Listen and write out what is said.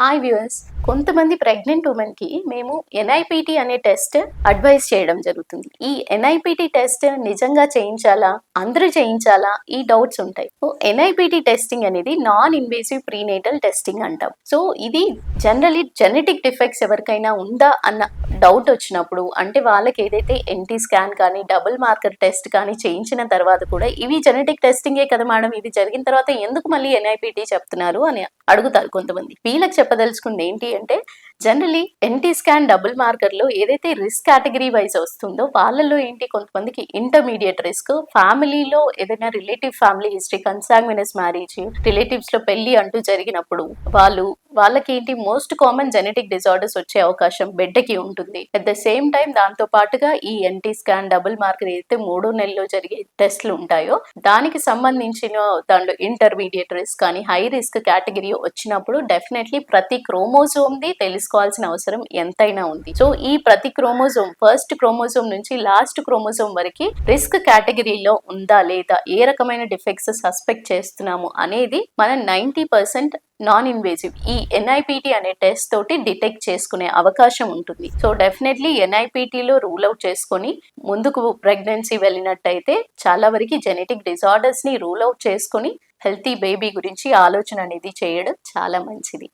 Hi viewers, కొంతమంది pregnant ఉమెన్కి మేము ఎన్ఐపిటి అనే టెస్ట్ అడ్వైస్ చేయడం జరుగుతుంది. ఈ ఎన్ఐపిటి టెస్ట్ నిజంగా చేయించాలా, అందరూ చేయించాలా, ఈ డౌట్స్ ఉంటాయి. సో ఎన్ఐపిటి టెస్టింగ్ అనేది నాన్ ఇన్వేసివ్ ప్రీనేటల్ టెస్టింగ్ అంటాం. సో ఇది జనరలీ జెనెటిక్ డిఫెక్ట్స్ ఎవరికైనా ఉందా అన్న డౌట్ వచ్చినప్పుడు, అంటే వాళ్ళకి ఏదైతే ఎన్టీ స్కాన్ కానీ డబుల్ మార్కర్ టెస్ట్ కానీ చేయించిన తర్వాత కూడా ఇవి జెనెటిక్ టెస్టింగే కదా మేడం, ఇది జరిగిన తర్వాత ఎందుకు మళ్ళీ ఎన్ఐపిటి చెప్తున్నారు అని అడుగుతారు కొంతమంది. వీళ్ళకి చెప్పదలుచుకుంది ఏంటి అంటే, generally NT scan double marker లో ఏదైతే రిస్క్ కేటగిరీ వైజ్ వస్తుందో వాళ్ళలో ఏంటి, కొంతమందికి ఇంటర్మీడియట్ రిస్క్, ఫ్యామిలీలో ఏదైనా relative family history, consanguineous marriage, relatives లో పెళ్లి అంటూ జరిగినప్పుడు వాళ్ళకి ఏంటి మోస్ట్ కామన్ జెనెటిక్ డిజార్డర్స్ వచ్చే అవకాశం బిడ్డకి ఉంటుంది. అట్ ద సేమ్ టైం దాంతో పాటుగా ఈ ఎన్టీ స్కాన్ డబుల్ మార్కర్ ఏదైతే 3 నెలల్లో జరిగే టెస్ట్లు ఉంటాయో దానికి సంబంధించిన దాంట్లో ఇంటర్మీడియట్ రిస్క్ కానీ హై రిస్క్ కేటగిరీ వచ్చినప్పుడు డెఫినెట్లీ ప్రతి క్రోమోజోమ్ ది తెలుసుకోవాల్సిన అవసరం ఎంతైనా ఉంది. సో ఈ ప్రతి క్రోమోజోమ్, ఫస్ట్ క్రోమోజోమ్ నుంచి లాస్ట్ క్రోమోజోమ్ వరకు రిస్క్ కేటగిరీలో ఉందా లేదా, ఏ రకమైన డిఫెక్ట్స్ సస్పెక్ట్ చేస్తున్నాము అనేది మనం 90% నాన్ ఇన్వేజివ్ ఈ ఎన్ఐపిటి అనే టెస్ట్ తోటి డిటెక్ట్ చేసుకునే అవకాశం ఉంటుంది. సో డెఫినెట్లీ ఎన్ఐపిటిలో రూల్ అవుట్ చేసుకొని ముందుకు ప్రెగ్నెన్సీ వెళ్ళినట్టయితే చాలా వరకు జెనెటిక్ డిజార్డర్స్ ని రూల్ అవుట్ చేసుకొని హెల్తీ బేబీ గురించి ఆలోచన అనేది చేయడం చాలా మంచిది.